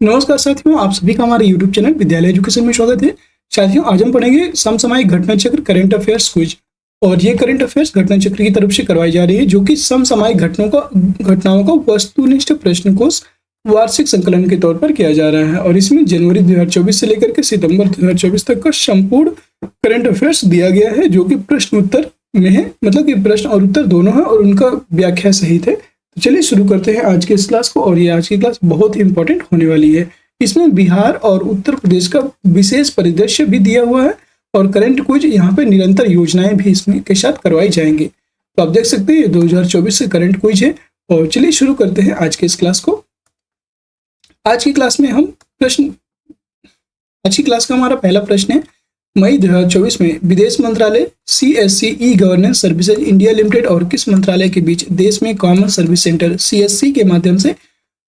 नमस्कार साथियों, आप सभी का हमारे YouTube चैनल विद्यालय एजुकेशन में स्वागत है। साथियों, आज हम पढ़ेंगे समसामयिक घटना चक्र करंट अफेयर्स क्विज। और ये करंट अफेयर्स घटना चक्र की तरफ से करवाई जा रही है, जो कि समसामयिक घटनाओं का वस्तुनिष्ठ प्रश्नकोश वार्षिक संकलन के तौर पर किया जा रहा है। और इसमें जनवरी 2024 से लेकर के सितंबर 2024 तक का संपूर्ण करंट अफेयर्स दिया गया है, जो कि प्रश्न उत्तर में है, मतलब कि प्रश्न और उत्तर दोनों है और उनका व्याख्या सहित है। तो चलिए शुरू करते हैं आज के इस क्लास को। और ये आज की क्लास बहुत ही इंपॉर्टेंट होने वाली है। इसमें बिहार और उत्तर प्रदेश का विशेष परिदृश्य भी दिया हुआ है और करंट क्विज यहाँ पे निरंतर योजनाएं भी इसमें के साथ करवाई जाएंगी। तो आप देख सकते हैं 2024 से करंट क्विज है। और चलिए शुरू करते हैं आज के इस क्लास को। आज की क्लास का हमारा पहला प्रश्न है, मई 2024 में विदेश मंत्रालय CSC e governance services India limited और किस मंत्रालय के बीच देश में कॉमन सर्विस सेंटर CSC के माध्यम से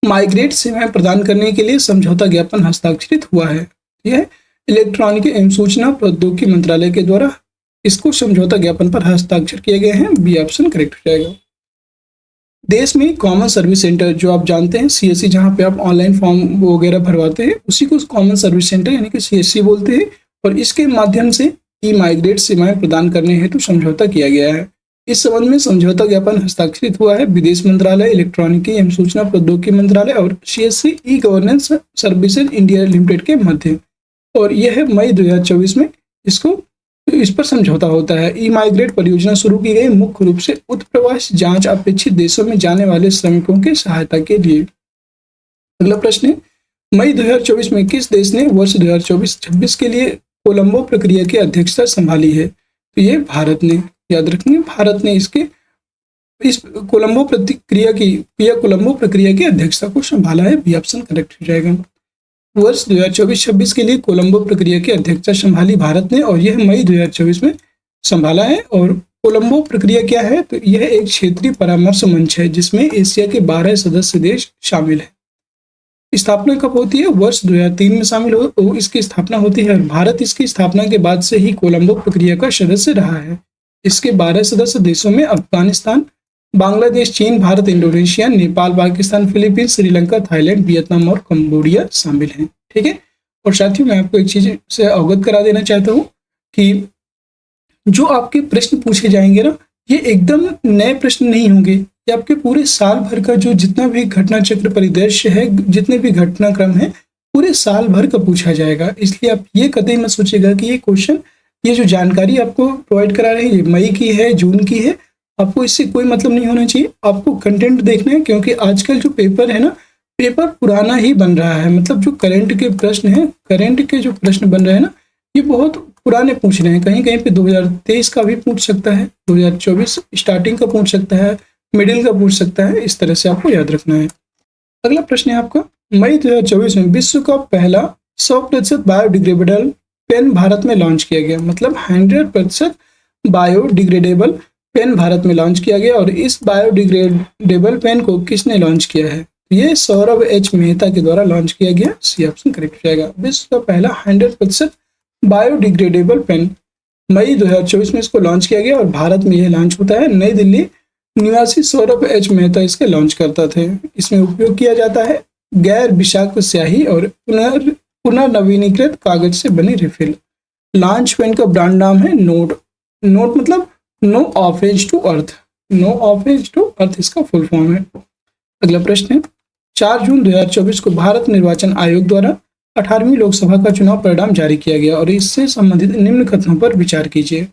माइग्रेट सेवाएं प्रदान करने के लिए समझौता ज्ञापन हस्ताक्षरित हुआ है? यह इलेक्ट्रॉनिक एवं सूचना प्रौद्योगिकी मंत्रालय के द्वारा इसको समझौता ज्ञापन पर हस्ताक्षर किए गए हैं। बी ऑप्शन करेक्ट हो जाएगा। देश में कॉमन सर्विस सेंटर, जो आप जानते हैं CSC, जहां पे आप ऑनलाइन फॉर्म वगैरह भरवाते हैं, उसी को कॉमन सर्विस सेंटर यानी कि CSC बोलते हैं। और इसके माध्यम से ई माइग्रेट सेवाएं प्रदान करने हेतु समझौता किया गया है। इस संबंध में समझौता ज्ञापन हस्ताक्षरित हुआ है विदेश मंत्रालय, इलेक्ट्रॉनिकी एवं सूचना प्रौद्योगिकी मंत्रालय और CSC e governance services India limited के मध्य। और यह मई 2024 में इस पर समझौता होता है। ई माइग्रेट परियोजना शुरू की गई मुख्य रूप से उत्प्रवास जांच अपेक्षित देशों में जाने वाले श्रमिकों की सहायता के लिए। अगला प्रश्न है, मई 2024 में किस देश ने वर्ष 2024-26 के लिए कोलंबो प्रक्रिया की अध्यक्षता संभाली है? तो ये भारत ने, याद रखेंगे, भारत ने इस कोलंबो प्रक्रिया की अध्यक्षता को संभाला है। बी ऑप्शन करेक्ट हो जाएगा। वर्ष 2024-26 के लिए कोलंबो प्रक्रिया की अध्यक्षता संभाली भारत ने और यह मई 2024 में संभाला है। और कोलंबो प्रक्रिया क्या है? तो यह एक क्षेत्रीय परामर्श मंच है जिसमें एशिया के 12 सदस्य देश शामिल है। स्थापना कब होती है? वर्ष 2003 में शामिल हो इसकी स्थापना होती है। भारत इसकी स्थापना के बाद से ही कोलंबो प्रक्रिया का सदस्य रहा है। इसके 12 सदस्य देशों में अफगानिस्तान, बांग्लादेश, चीन, Bharat, Indonesia, Nepal, Pakistan, Philippines, Sri Lanka, Thailand, Vietnam और कंबोडिया शामिल हैं। ठीक है। और साथियों, मैं आपको एक चीज से अवगत करा देना चाहता हूँ कि जो आपके प्रश्न पूछे जाएंगे ना, ये एकदम नए प्रश्न नहीं होंगे। ये आपके पूरे साल भर का जो जितना भी घटना चक्र परिदृश्य है, जितने भी घटनाक्रम है, पूरे साल भर का पूछा जाएगा। इसलिए आप ये कतई मत सोचिएगा कि ये जो जानकारी आपको प्रोवाइड करा रहे हैं ये मई की है, जून की है, आपको इससे कोई मतलब नहीं होना चाहिए। आपको कंटेंट देखना है, क्योंकि आजकल जो पेपर है ना, पेपर पुराना ही बन रहा है। मतलब जो करंट के जो प्रश्न बन रहे हैं ना, ये बहुत पुराने पूछ रहे हैं। कहीं कहीं पे 2023 का भी पूछ सकता है, 2024 स्टार्टिंग का पूछ सकता है, मिडिल का पूछ सकता है। इस तरह से आपको याद रखना है। अगला प्रश्न है आपका, मई 2024 में विश्व का पहला 100% बायोडिग्रेडेबल पेन भारत में लॉन्च किया गया। मतलब 100% बायोडिग्रेडेबल पेन भारत में लॉन्च किया गया। और इस बायोडिग्रेडेबल पेन को किसने लॉन्च किया है? ये सौरभ एच मेहता के द्वारा लॉन्च किया गया। सी ऑप्शन करेक्ट हो जाएगा। विश्व का पहला 100% बायोडिग्रेडेबल पेन मई 2024 में इसको लॉन्च किया गया और भारत में यह लॉन्च होता है। नई दिल्ली निवासी सौरभ एच मेहता इसके लॉन्च करता थे। इसमें उपयोग किया जाता है गैर विषाक्त स्याही और पुनर्नवीनीकृत कागज से बनी रिफिल। लॉन्च पेन का ब्रांड नाम है नोट मतलब नो ऑफेंस टू अर्थ इसका फुल फॉर्म है। अगला प्रश्न है, 4 जून 2024 को भारत निर्वाचन आयोग द्वारा 18वीं लोकसभा का चुनाव परिणाम जारी किया गया और इससे संबंधित निम्न कथनों पर विचार कीजिए।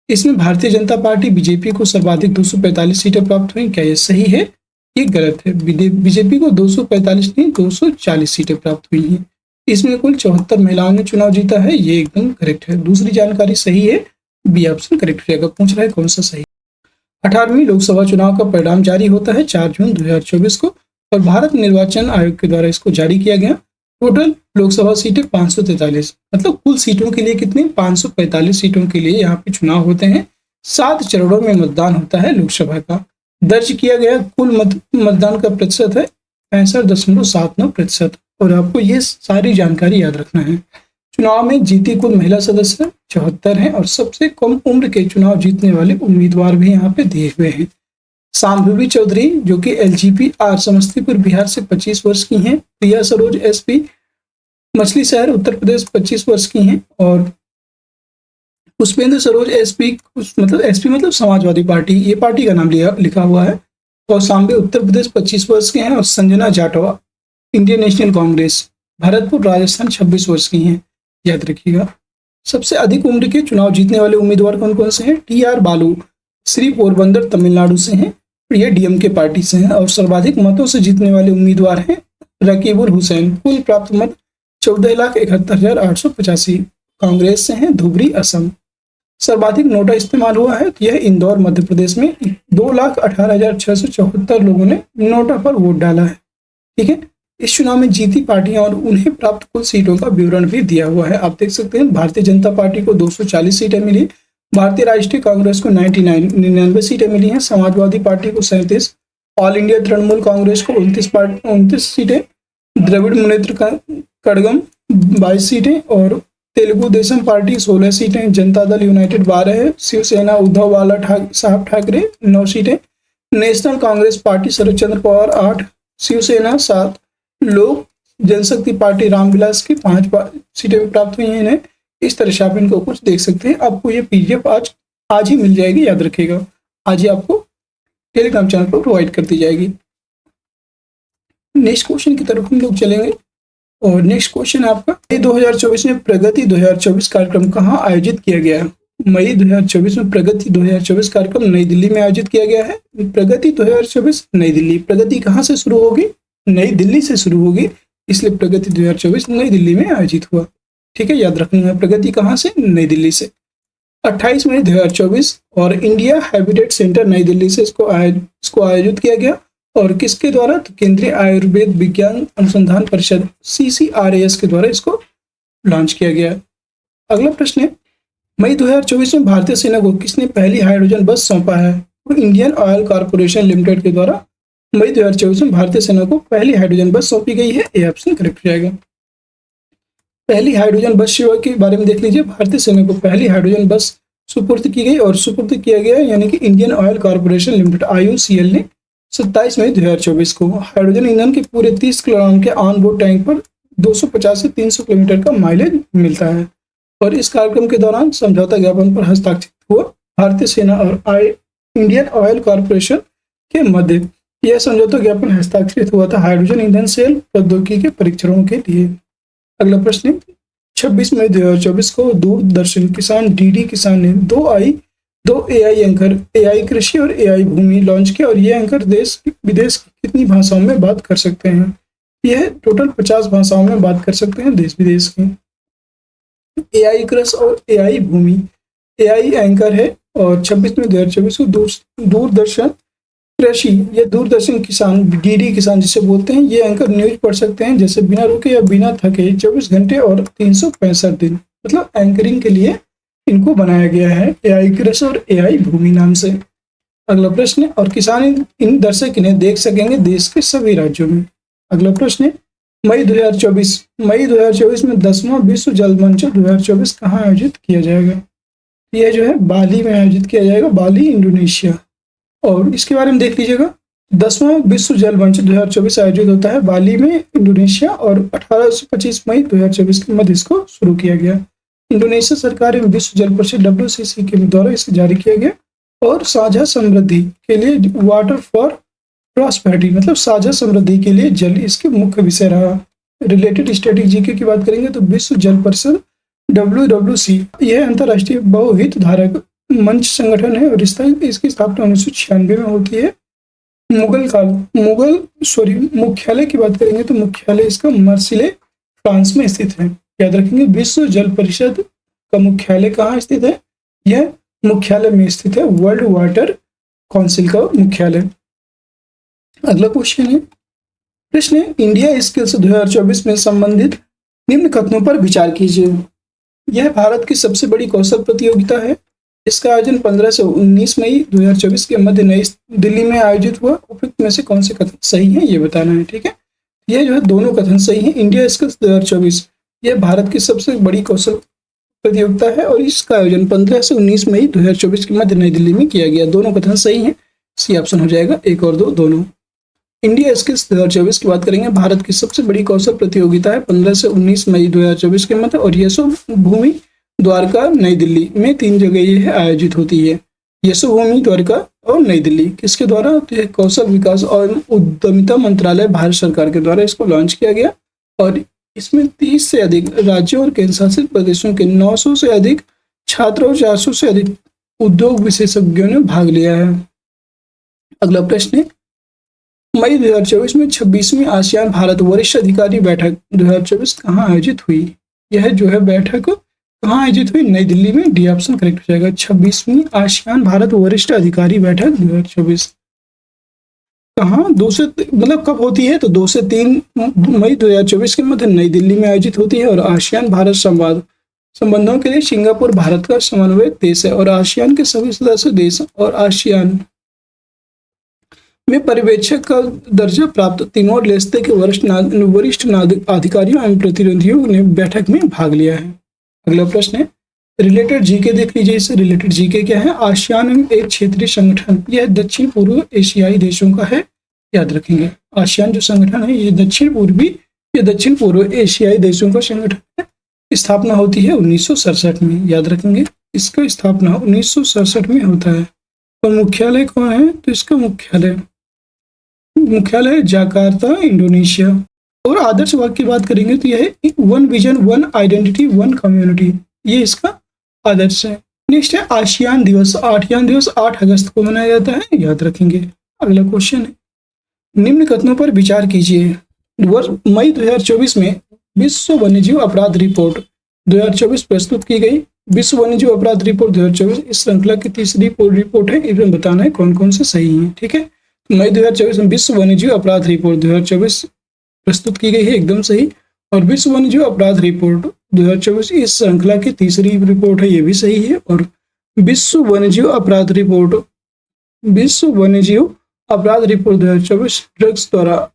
इसमें भारतीय जनता पार्टी BJP को सर्वाधिक 245 सीटें प्राप्त हुई। क्या यह सही है? ये गलत है। BJP को 245 नहीं 240 सीटें प्राप्त हुई हैं। इसमें कुल 74 महिलाओं ने चुनाव जीता है। ये एकदम करेक्ट है। दूसरी जानकारी सही है। बी ऑप्शन करेक्ट हो जाएगा। पूछ रहा है कौन सा सही। 18वीं लोकसभा चुनाव का परिणाम जारी होता है 4 जून 2024 को और भारत निर्वाचन आयोग के द्वारा इसको जारी किया गया। टोटल लोकसभा सीटें 543, मतलब कुल सीटों के लिए कितनी? 545 सीटों के लिए यहाँ पे चुनाव होते हैं। 7 चरणों में मतदान होता है लोकसभा का। दर्ज किया गया कुल मतदान का प्रतिशत है 65.79%। और आपको ये सारी जानकारी याद रखना है। चुनाव में जीती कुल महिला सदस्य 74 हैं और सबसे कम उम्र के चुनाव जीतने वाले उम्मीदवार भी यहाँ पे दिए हुए हैं। शांभवी चौधरी जो कि LGPR समस्तीपुर बिहार से 25 वर्ष की हैं। प्रिया सरोज SP मछली शहर उत्तर प्रदेश 25 वर्ष की हैं। और पुष्पेंद्र सरोज SP मतलब SP मतलब समाजवादी पार्टी, ये पार्टी का नाम लिखा हुआ है। और सांबे उत्तर प्रदेश 25 वर्ष के हैं। और संजना जाटवा इंडियन नेशनल कांग्रेस भरतपुर राजस्थान 26 वर्ष की हैं, याद रखिएगा। सबसे अधिक उम्र के चुनाव जीतने वाले उम्मीदवार कौन कौन से हैं? TR बालू श्री पोरबंदर तमिलनाडु से हैं, ये DMK पार्टी से हैं। और सर्वाधिक मतों से जीतने वाले उम्मीदवार हैं रकीबुल हुसैन, कुल प्राप्त मत 14,71,885, कांग्रेस से हैं, धुबरी असम। सर्वाधिक नोटा इस्तेमाल हुआ है तो यह इंदौर मध्य प्रदेश में 2,18,674 लोगों ने नोटा पर वोट डाला है। ठीक है, इस चुनाव में जीती पार्टियां और उन्हें प्राप्त कुल सीटों का विवरण भी दिया हुआ है। आप देख सकते हैं भारतीय जनता पार्टी को 240 सीटें मिली, भारतीय राष्ट्रीय कांग्रेस को 99 सीटें मिली हैं, समाजवादी पार्टी को 37, ऑल इंडिया तृणमूल कांग्रेस को 29 सीटें, द्रविड़ मुनेत्र कड़गम 22 सीटें और तेलुगु देशम पार्टी 16 सीटें, जनता दल यूनाइटेड 12, शिवसेना उद्धव वाला साहब ठाकरे 9 सीटें, नेशनल कांग्रेस पार्टी शरद चंद्र पवार 8, शिवसेना 7, लोक जनशक्ति पार्टी रामविलास की 5 सीटें भी प्राप्त हुई हैं इन्हें। इस तरह से आप इनको कुछ देख सकते हैं। आपको ये PDF आज ही मिल जाएगी, याद रखिएगा। आज ही आपको टेलीग्राम चैनल पर प्रोवाइड कर दी जाएगी। नेक्स्ट क्वेश्चन की तरफ हम लोग चलेंगे। और नेक्स्ट क्वेश्चन आपका, मई 2024 में प्रगति 2024 कार्यक्रम कहाँ आयोजित किया गया है? मई 2024 में प्रगति 2024 कार्यक्रम नई दिल्ली में आयोजित किया गया है। प्रगति 2024 नई दिल्ली, प्रगति कहाँ से शुरू होगी? नई दिल्ली से शुरू होगी, इसलिए प्रगति 2024 नई दिल्ली में आयोजित हुआ। ठीक है, याद रखना है, प्रगति कहाँ से? नई दिल्ली से। 28 मई 2024 और इंडिया हैबिटेट सेंटर नई दिल्ली से इसको आयोजित किया गया। और किसके द्वारा? तो केंद्रीय आयुर्वेद विज्ञान अनुसंधान परिषद CCRAS के द्वारा इसको लॉन्च किया गया। अगला प्रश्न है, मई 2024 में भारतीय सेना को किसने पहली हाइड्रोजन बस सौंपा है? तो इंडियन ऑयल कॉर्पोरेशन लिमिटेड के द्वारा मई 2024 में भारतीय सेना को पहली हाइड्रोजन बस सौंपी गई है। ये ऑप्शन करेक्ट हो जाएगा। पहली हाइड्रोजन बस सेवा के बारे में देख लीजिए। भारतीय सेना को पहली हाइड्रोजन बस सुपुर्द की गई और सुपुर्द किया गया यानी कि Indian oil corporation limited IOCL ने 27 मई 2024 को। हाइड्रोजन ईंधन के पूरे 30 किलोग्राम के ऑन बोर्ड टैंक पर 250 से 300 किलोमीटर का माइलेज मिलता है। और इस कार्यक्रम के दौरान समझौता ज्ञापन पर हस्ताक्षरित हुआ भारतीय सेना और इंडियन ऑयल कॉर्पोरेशन के मध्य। यह समझौता ज्ञापन हस्ताक्षरित हुआ था हाइड्रोजन ईंधन सेल प्रौद्योगिकी के परीक्षणों के लिए। अगला प्रश्न, 26 मई 2024 को दूरदर्शन किसान DD किसान ने दो AI एंकर AI कृषि और AI भूमि लॉन्च किया। और ये एंकर देश विदेश की कितनी भाषाओं में बात कर सकते हैं? यह टोटल 50 भाषाओं में बात कर सकते हैं देश विदेश की। AI कृषि और AI भूमि, AI एंकर है। और 26 मई 2024 को दूरदर्शन कृषि या दूरदर्शन किसान DD किसान जिसे बोलते हैं, ये एंकर न्यूज पढ़ सकते हैं जैसे बिना रुके या बिना थके 24 घंटे और 365 दिन, मतलब एंकरिंग के लिए इनको बनाया गया है AI कृषि और AI भूमि नाम से। अगला प्रश्न, और किसान इन दर्शक इन्हें देख सकेंगे देश के सभी राज्यों में। अगला प्रश्न, मई 2024 में 10वां विश्व जल मंच 2024 कहाँ आयोजित किया जाएगा? यह जो है बाली में आयोजित किया जाएगा, बाली इंडोनेशिया। और इसके बारे में देख लीजिएगा, 10वां विश्व जल मंच 2024 आयोजित होता है बाली में इंडोनेशिया। और 18 से 25 मई 2024 के मध्य इसको शुरू किया गया। इंडोनेशिया सरकार एवं विश्व जल परिषद WCC के द्वारा इसे जारी किया गया। और साझा समृद्धि के लिए वाटर फॉर प्रॉस्पेरिटी, मतलब साझा समृद्धि के लिए जल इसके मुख्य विषय रहा। रिलेटेड स्ट्रेटेजी की बात करेंगे तो विश्व जल परिषद WWC यह अंतर्राष्ट्रीय बहुहित धारक मंच संगठन है और इसकी स्थापना 1996 में होती है। मुख्यालय की बात करेंगे तो मुख्यालय इसका मार्सिले फ्रांस में स्थित है। याद रखेंगे, विश्व जल परिषद का मुख्यालय कहाँ स्थित है? यह मुख्यालय में स्थित है, वर्ल्ड वाटर काउंसिल का मुख्यालय। अगला क्वेश्चन है, प्रश्न है, इंडिया स्किल्स 2024 में संबंधित निम्न कथनों पर विचार कीजिए। यह भारत की सबसे बड़ी कौशल प्रतियोगिता है। इसका आयोजन 15 से 19 मई 2024 के मध्य नई दिल्ली में आयोजित हुआ। उपयुक्त में से कौन से कथन सही है ये बताना है। ठीक है, ये जो है दोनों कथन सही हैं। इंडिया स्किल्स 2024 यह भारत की सबसे बड़ी कौशल प्रतियोगिता है और इसका आयोजन 15 से 19 मई 2024 के मध्य नई दिल्ली में किया गया। दोनों कथन सही हैं। सी ऑप्शन हो जाएगा, 1 और 2 दोनों। इंडिया स्किल्स 2024 की बात करेंगे। भारत की सबसे बड़ी कौशल प्रतियोगिता है 15 से 19 मई 2024 के मध्य, और यशोभूमि द्वारका नई दिल्ली में 3 जगह ये आयोजित होती है। यशोभूमि द्वारका और नई दिल्ली किसके द्वारा होती है? कौशल विकास और उद्यमिता मंत्रालय भारत सरकार के द्वारा इसको लॉन्च किया गया, और इसमें 30 से अधिक राज्यों और केंद्र शासित प्रदेशों के 900 से अधिक छात्रों और 400 से अधिक उद्योग विशेषज्ञों ने भाग लिया है। अगला प्रश्न है, मई 2024 में 26वीं आसियान भारत वरिष्ठ अधिकारी बैठक 2024 कहाँ आयोजित हुई? यह जो है बैठक कहाँ आयोजित हुई? नई दिल्ली में। डी ऑप्शन करेक्ट हो जाएगा। 26वीं आसियान भारत वरिष्ठ अधिकारी बैठक 2024 कहाँ, 2 से मतलब कब होती है? तो 2 से 3 मई 2024 के मध्य नई दिल्ली में आयोजित होती है, और आसियान भारत संबंधों के लिए सिंगापुर भारत का समन्वयक देश है, और आसियान के सभी सदस्य देश और आसियान में पर्यवेक्षक का दर्जा प्राप्त तिमोर लेस्ते के वरिष्ठ अधिकारियों एवं प्रतिनिधियों ने बैठक में भाग लिया है। अगला प्रश्न है, रिलेटेड जीके देख लीजिए। इससे रिलेटेड जीके क्या है? आसियान एक क्षेत्रीय संगठन, यह दक्षिण पूर्व एशियाई देशों का है, याद रखेंगे। आसियान जो संगठन है ये दक्षिण पूर्व एशियाई देशों का संगठन है। स्थापना होती है 1967 में, याद रखेंगे। इसका स्थापना 1967 में होता है। और मुख्यालय कौन है? तो इसका मुख्यालय जकार्ता, इंडोनेशिया। और आदर्श वाक्य की बात करेंगे तो यह है 1 विजन 1 आइडेंटिटी 1 कम्युनिटी, ये इसका आदर्श है। नेक्स्ट है आसियान दिवस। आसियान दिवस 8 अगस्त को मनाया जाता है, याद रखेंगे। अगला क्वेश्चन है, निम्न कथनों पर विचार कीजिए। वर्ष मई 2024 में विश्व वन्यजीव अपराध रिपोर्ट 2024 प्रस्तुत की गई। विश्व वन्यजीव अपराध रिपोर्ट 2024 इस श्रृंखला की तीसरी रिपोर्ट है। इसमें बताना है कौन कौन से सही है, ठीक है। मई 2024 में विश्व वन्यजीव अपराध रिपोर्ट 2024 प्रस्तुत की गई है, एकदम सही। और विश्व वन्यजीव अपराध रिपोर्ट 2024 इस श्रृंखला की तीसरी रिपोर्ट है, ये भी सही है। और विश्व वन्यजीव अपराध रिपोर्ट 2024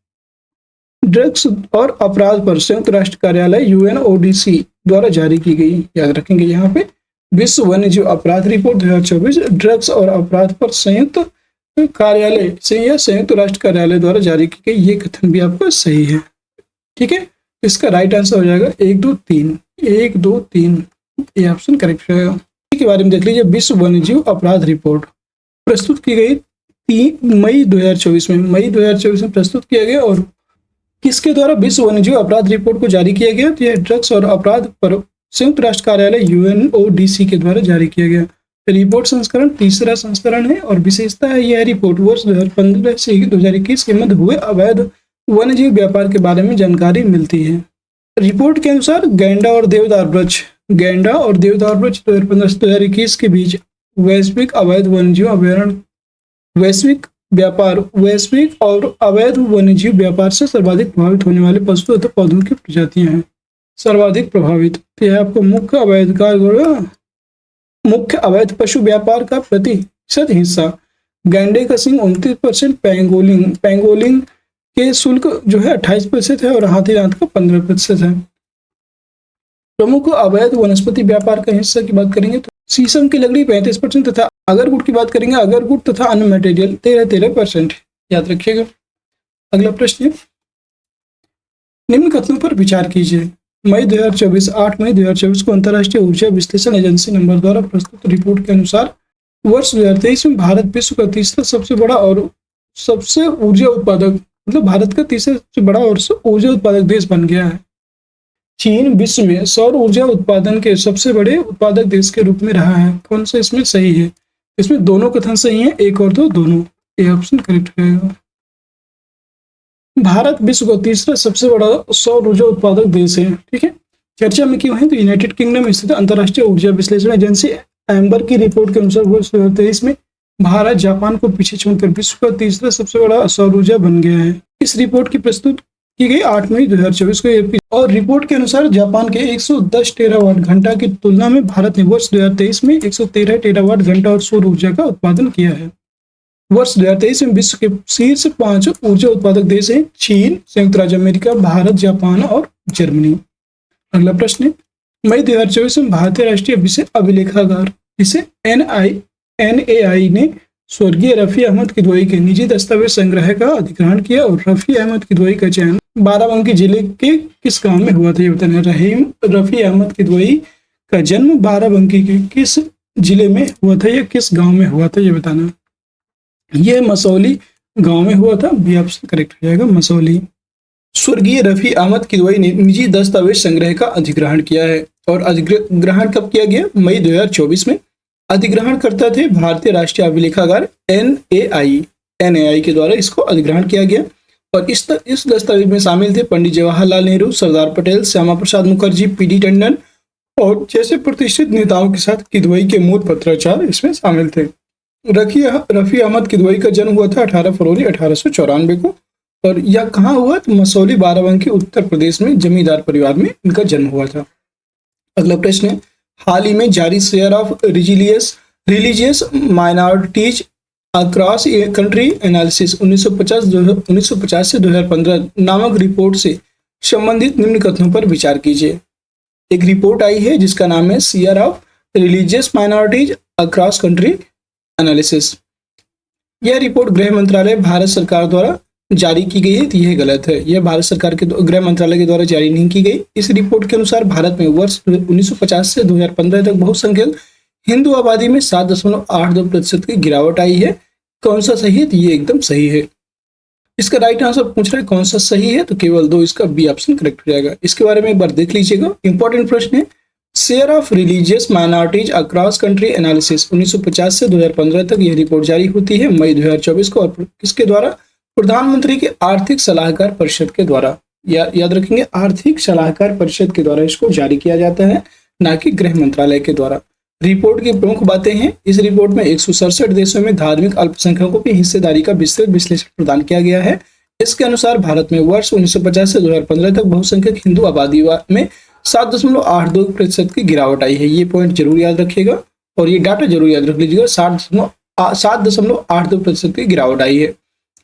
ड्रग्स और अपराध पर संयुक्त राष्ट्र कार्यालय UNODC द्वारा जारी की गई, याद रखेंगे। यहाँ पे विश्व वन्यजीव अपराध रिपोर्ट 2024 ड्रग्स और अपराध पर संयुक्त राष्ट्र कार्यालय द्वारा जारी की गई, ये कथन भी आपका सही है, ठीक है। इसका राइट आंसर हो जाएगा 1 2 3 1 2 3, ये ऑप्शन करेक्ट रहेगा। के बारे में देख लीजिए। विश्व वन्यजीव अपराध रिपोर्ट प्रस्तुत की गई 3 मई 2024 में प्रस्तुत किया गया। और किसके द्वारा विश्व वन्यजीव अपराध रिपोर्ट को जारी किया गया? तो यह ड्रग्स और अपराध पर संयुक्त राष्ट्र कार्यालय UNODC के द्वारा जारी किया गया। रिपोर्ट संस्करण तीसरा संस्करण है, और विशेषता है यह रिपोर्ट वर्ष 2015 से 2021 के मध्य हुए अवैध वन्यजीव व्यापार के बारे में जानकारी मिलती है। रिपोर्ट के अनुसार गैंडा और देवदार वृक्ष 2015 से 2021 के बीच वैश्विक अवैध वन्यजीव अभ्यारण्य वैश्विक और अवैध वन्यजीव व्यापार से सर्वाधिक प्रभावित होने वाले पशु तथा पौधों की प्रजातियां हैं। सर्वाधिक प्रभावित, तो यह आपको मुख्य अवैध पशु व्यापार का प्रतिशत हिस्सा। गैंडे का सिंह 29%, पेंगोलिन के शुल्क जो है 28% है, और हाथी दांत का 15% है। प्रमुख अवैध वनस्पति व्यापार का हिस्सा की बात करेंगे तो शीशम की लकड़ी 35% तथा अगरगुट की बात करेंगे, अगरगुट तथा अन्य मटेरियल 13% याद रखिएगा। अगला प्रश्न है, निम्न कथनों पर विचार कीजिए। 8 मई 2024 को अंतर्राष्ट्रीय ऊर्जा विश्लेषण एजेंसी नंबर द्वारा प्रस्तुत रिपोर्ट के अनुसार वर्ष 2023 में भारत विश्व का तीसरा सबसे बड़ा और सबसे ऊर्जा उत्पादक, मतलब भारत का तीसरा सबसे बड़ा और ऊर्जा उत्पादक देश बन गया है। चीन विश्व में सौर ऊर्जा उत्पादन के सबसे बड़े उत्पादक देश के रूप में रहा है। कौन सा इसमें सही है? इसमें दोनों कथन सही हैं, 1 और 2 दोनों, ये ऑप्शन करेक्ट रहेगा। भारत विश्व का तीसरा सबसे बड़ा सौर ऊर्जा उत्पादक देश है, ठीक है। चर्चा में क्यों है? तो यूनाइटेड किंगडम स्थित अंतर्राष्ट्रीय ऊर्जा विश्लेषण एजेंसी एम्बर की रिपोर्ट के अनुसार वर्ष 2023 में भारत जापान को पीछे छोड़कर विश्व का तीसरा सबसे बड़ा सौर ऊर्जा बन गया है। इस रिपोर्ट की प्रस्तुत की गई 8 मई 2024 को, और रिपोर्ट के अनुसार जापान के 110 टेरावाट घंटा की तुलना में भारत ने वर्ष 2023 में 113 टेरावाट घंटा और सौर ऊर्जा का उत्पादन किया है। वर्ष 2023 में विश्व के शीर्ष 5 ऊर्जा उत्पादक देश हैं चीन, संयुक्त राज्य अमेरिका, भारत, जापान और जर्मनी। अगला प्रश्न है, मई 2024 में भारतीय राष्ट्रीय विषय अभिलेखागार जिसे NAI ने स्वर्गीय रफी अहमद किदवई के निजी दस्तावेज संग्रह का अधिग्रहण किया। और रफी अहमद किदवई का चयन बाराबंकी जिले के किस गांव में हुआ था, ये बताना। रफी अहमद किदवई का जन्म बाराबंकी के किस जिले में हुआ था, या किस गांव में हुआ था, ये बताना। यह मसौली गांव में हुआ था। बी ऑप्शन करेक्ट हो जाएगा, मसौली। स्वर्गीय रफी अहमद किदवई ने निजी दस्तावेज संग्रह का अधिग्रहण किया है। और अधिग्रहण कब किया गया? मई 2024 में। अधिग्रहण करता थे भारतीय राष्ट्रीय अभिलेखागार NAI के द्वारा इसको अधिग्रहण किया गया। और इस दस्तावेज में शामिल थे पंडित जवाहरलाल नेहरू, सरदार पटेल, श्यामा प्रसाद मुखर्जी, PD टंडन और जैसे प्रतिष्ठित नेताओं के साथ किदवई के मूल पत्राचार इसमें शामिल थे। रफी अहमद किदवई का जन्म हुआ था 18 फरवरी 1894 को। और यह कहाँ हुआ? तो मसौली, बाराबंकी, उत्तर प्रदेश में जमींदार परिवार में इनका जन्म हुआ था। अगला प्रश्न है, हाल ही में जारी share of religious minorities across country analysis 1950 से 2015 नामक रिपोर्ट से संबंधित निम्न कथनों पर विचार कीजिए। एक रिपोर्ट आई है जिसका नाम है share of religious minorities across country analysis. यह रिपोर्ट गृह मंत्रालय भारत सरकार द्वारा जारी की गई है, तो यह गलत है। यह भारत सरकार के गृह मंत्रालय के द्वारा जारी नहीं की गई। इस रिपोर्ट के अनुसार भारत में वर्ष 1950 से 2015 तक बहुसंख्यक हिंदू आबादी में 7.82% की गिरावट आई है। कौन सा सही है? तो ये एकदम सही है। इसका राइट आंसर पूछ रहा है कौन सा सही है, तो केवल 2, इसका बी ऑप्शन करेक्ट हो जाएगा। इसके बारे में एक बार देख लीजिएगा, इंपॉर्टेंट प्रश्न है। Share of religious minorities across country analysis 1950 से 2015 तक यह रिपोर्ट जारी होती है मई 2024 को। और किसके द्वारा? प्रधानमंत्री के आर्थिक सलाहकार परिषद के द्वारा। याद रखेंगे, आर्थिक सलाहकार परिषद के द्वारा इसको जारी किया जाता है, ना कि गृह मंत्रालय के द्वारा। रिपोर्ट की प्रमुख बातें हैं, इस रिपोर्ट में 167 देशों में धार्मिक अल्पसंख्यकों की हिस्सेदारी का विस्तृत विश्लेषण प्रदान किया गया है। इसके अनुसार भारत में वर्ष 1950 से 2015 तक बहुसंख्यक हिंदू आबादी में 7.82% की गिरावट आई है। ये पॉइंट जरूर याद रखिएगा और ये डाटा जरूर याद रख लीजिएगा। 7.82% की गिरावट आई है।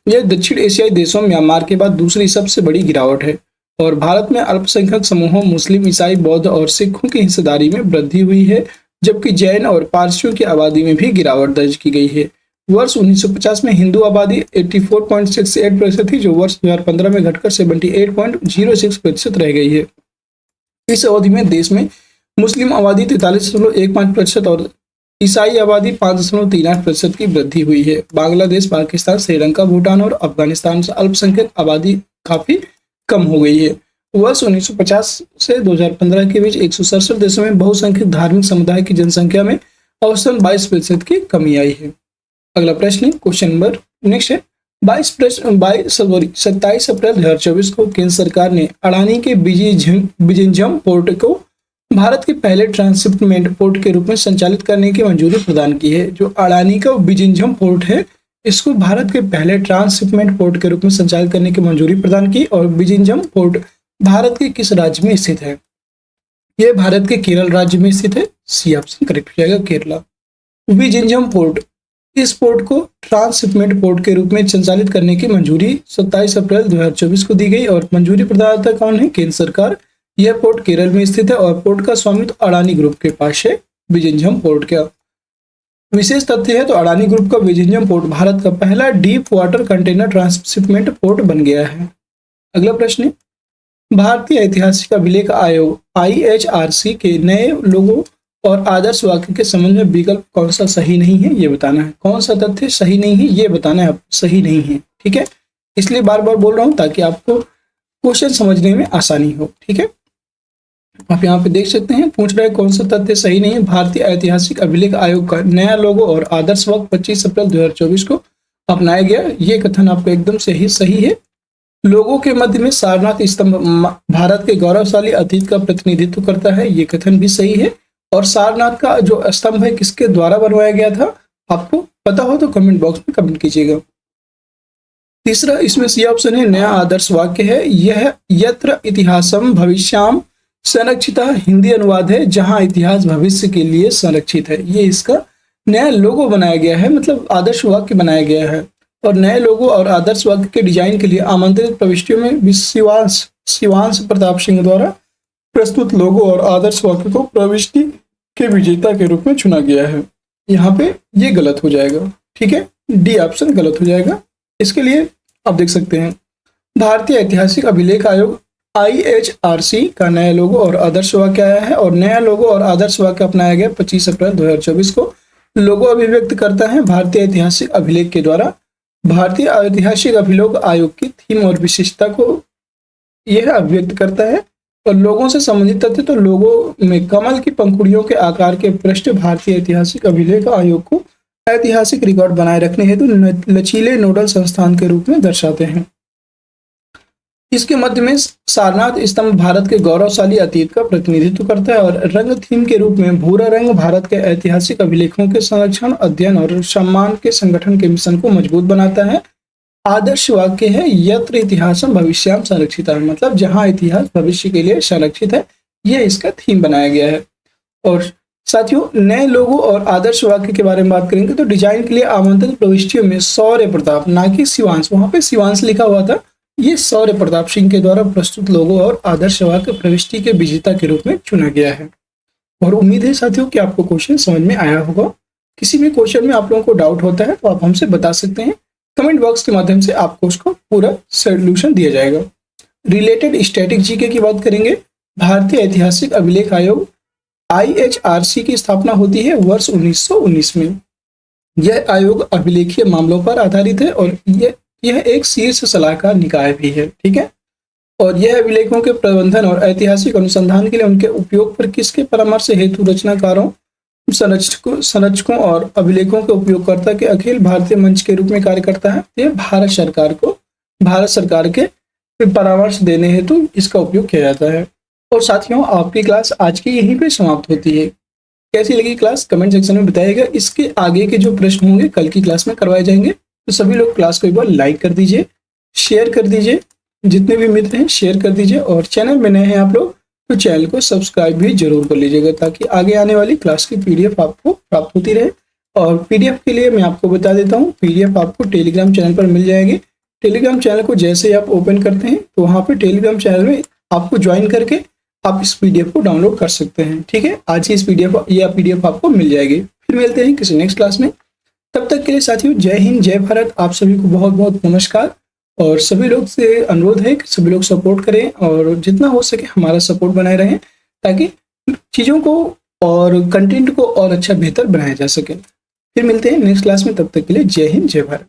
यह दक्षिण एशियाई देशों में म्यांमार के बाद दूसरी सबसे बड़ी गिरावट है। और भारत में अल्पसंख्यक समूहों मुस्लिम, ईसाई, बौद्ध और सिखों की हिस्सेदारी में वृद्धि हुई है, जबकि जैन और पारसियों की आबादी में भी गिरावट दर्ज की गई है। वर्ष 1950 में हिंदू आबादी 84.68% थी, जो वर्ष 2015 में घटकर 78.06% रह गई है। इस अवधि में देश में मुस्लिम आबादी 43.15% और ईसाई आबादी 5.38% की वृद्धि हुई है। बांग्लादेश, पाकिस्तान, श्रीलंका, भूटान और अफगानिस्तान से अल्पसंख्यक आबादी काफी कम हो गई है। वर्ष 1950 से 2015 के बीच 167 देशों में बहुसंख्यक धार्मिक समुदाय की जनसंख्या में औसतन 22% की कमी आई है। अगला प्रश्न, क्वेश्चन नंबर नेक्स्ट है 27 अप्रैल 2024 को केंद्र सरकार ने अडानी के बिजिंझम पोर्ट को भारत के पहले ट्रांसशिपमेंट पोर्ट के रूप में संचालित करने की मंजूरी प्रदान की है। जो अडानी का बिजिंझम पोर्ट है, इसको भारत के पहले ट्रांसशिपमेंट पोर्ट के रूप में संचालित करने की मंजूरी प्रदान की। और बिजिंझम पोर्ट भारत के किस राज्य में स्थित है? यह भारत के केरल राज्य में स्थित है। सी ऑप्शन करेक्ट हो जाएगा, केरला। बिजिंझम पोर्ट, इस पोर्ट को ट्रांसशिपमेंट पोर्ट के रूप में संचालित करने की मंजूरी 27 अप्रैल 2024 को दी गई। और मंजूरी प्रदाता कौन है? केंद्र सरकार। यह पोर्ट केरल में स्थित है और पोर्ट का स्वामित्व अडानी ग्रुप के पास है। बिजिंझम पोर्ट का विशेष तथ्य है तो अडानी ग्रुप का बिजिंझम पोर्ट भारत का पहला deep water container transshipment port बन गया है। अगला प्रश्न, भारतीय ऐतिहासिक अभिलेख आयोग IHRC के नए लोगों और आदर्श वाक्य के संबंध में विकल्प कौन सा सही नहीं है, ये बताना है। कौन सा तथ्य सही नहीं है, ये बताना है। सही नहीं है, ठीक है। इसलिए बार बार बोल रहा हूं ताकि आपको क्वेश्चन समझने में आसानी हो, ठीक है। आप यहाँ पे देख सकते हैं, पूछ रहे हैं कौन सा तथ्य सही नहीं है। भारतीय ऐतिहासिक अभिलेख आयोग का नया लोगो और आदर्श वाक्य 25 अप्रैल 2024 को अपनाया गया। ये कथन आपका एकदम सही है। लोगों के मध्य में सारनाथ स्तंभ भारत के गौरवशाली अतीत का प्रतिनिधित्व करता है, ये कथन भी सही है। और सारनाथ का जो स्तंभ है किसके द्वारा बनवाया गया था, आपको पता हो तो कमेंट बॉक्स में कमेंट कीजिएगा। तीसरा इसमें सी ऑप्शन है, नया आदर्श वाक्य है। यह यत्र इतिहासम भविष्याम संरक्षिता हिंदी अनुवाद है, जहां इतिहास भविष्य के लिए संरक्षित है। ये इसका नया लोगो बनाया गया है, मतलब आदर्श वाक्य बनाया गया है। और नए लोगो और आदर्श वाक्य के डिजाइन के लिए आमंत्रित प्रविष्टियों में शिवांश प्रताप सिंह द्वारा प्रस्तुत लोगो और आदर्श वाक्य को प्रविष्टि के विजेता के रूप में चुना गया है। यहाँ पे ये गलत हो जाएगा, ठीक है। डी ऑप्शन गलत हो जाएगा। इसके लिए आप देख सकते हैं भारतीय ऐतिहासिक अभिलेख आयोग IHRC का नया लोगो और आदर्श वाक्य आया है, और नया लोगो और आदर्श वाक्य अपनाया गया 25 अप्रैल 2024 को। लोगो अभिव्यक्त करता है भारतीय ऐतिहासिक अभिलेख के द्वारा भारतीय ऐतिहासिक अभिलेख आयोग की थीम और विशिष्टता को यह अभिव्यक्त करता है। और लोगों से संबंधित तथ्य, तो लोगों में कमल की पंखुड़ियों के आकार के पृष्ठ भारतीय ऐतिहासिक अभिलेख आयोग को ऐतिहासिक रिकॉर्ड बनाए रखने हेतु लचीले नोडल संस्थान के रूप में दर्शाते हैं। इसके मध्य में सारनाथ स्तंभ भारत के गौरवशाली अतीत का प्रतिनिधित्व करता है, और रंग थीम के रूप में भूरा रंग भारत के ऐतिहासिक अभिलेखों के संरक्षण, अध्ययन और सम्मान के संगठन के मिशन को मजबूत बनाता है। आदर्श वाक्य है यत्र इतिहासम भविष्याम संरक्षित है, मतलब जहां इतिहास भविष्य के लिए संरक्षित है, यह इसका थीम बनाया गया है। और साथियों, नए लोगो और आदर्श वाक्य के बारे में बात करेंगे तो डिजाइन के लिए आमंत्रित प्रविष्टियों में शौर्य प्रताप, ना कि शिवांश, वहां पे शिवांश लिखा हुआ था, ये शौर्य प्रताप सिंह के द्वारा प्रस्तुत लोगो और आदर्श वाक्य प्रविष्टि के विजेता के रूप में चुना गया है। और उम्मीद है साथियों कि आपको क्वेश्चन समझ में आया होगा। किसी भी क्वेश्चन में आप लोगों को डाउट होता है तो आप हमसे बता सकते हैं, कमेंट बॉक्स के माध्यम से आपको उसको पूरा सोल्यूशन दिया जाएगा। रिलेटेड स्टैटिक जीके की बात करेंगे। भारतीय ऐतिहासिक अभिलेख आयोग IHRC की स्थापना होती है वर्ष 1919 में। यह आयोग अभिलेखीय मामलों पर आधारित है और यह एक शीर्ष सलाहकार निकाय भी है, ठीक है। और यह अभिलेखों के प्रबंधन और ऐतिहासिक अनुसंधान के लिए उनके उपयोग पर किसके परामर्श हेतु रचनाकारों, संरक्षकों और अभिलेखों के उपयोगकर्ता के अखिल भारतीय मंच के रूप में कार्य करता है। यह भारत सरकार के परामर्श देने हेतु इसका उपयोग किया जाता है। और साथियों, आपकी क्लास आज की यहीं पे समाप्त होती है। कैसी लगी क्लास कमेंट सेक्शन में बताइएगा। इसके आगे के जो प्रश्न होंगे कल की क्लास में करवाए जाएंगे, तो सभी लोग क्लास को एक बार लाइक कर दीजिए, शेयर कर दीजिए, जितने भी मित्र हैं शेयर कर दीजिए, और चैनल में नए हैं आप लोग तो चैनल को सब्सक्राइब भी जरूर कर लीजिएगा, ताकि आगे आने वाली क्लास की PDF आपको प्राप्त होती रहे। और PDF के लिए मैं आपको बता देता हूँ, PDF आपको टेलीग्राम चैनल पर मिल जाएगी। टेलीग्राम चैनल को जैसे ही आप ओपन करते हैं तो वहाँ पे टेलीग्राम चैनल में आपको ज्वाइन करके आप इस PDF को डाउनलोड कर सकते हैं, ठीक है। आज ही इस PDF आपको मिल जाएगी। फिर मिलते हैं किसी नेक्स्ट क्लास में, तब तक के लिए साथियों जय हिंद, जय भारत। आप सभी को बहुत बहुत नमस्कार। और सभी लोग से अनुरोध है कि सभी लोग सपोर्ट करें और जितना हो सके हमारा सपोर्ट बनाए रहें, ताकि चीज़ों को और कंटेंट को और अच्छा बेहतर बनाया जा सके। फिर मिलते हैं नेक्स्ट क्लास में, तब तक के लिए जय हिंद, जय भारत।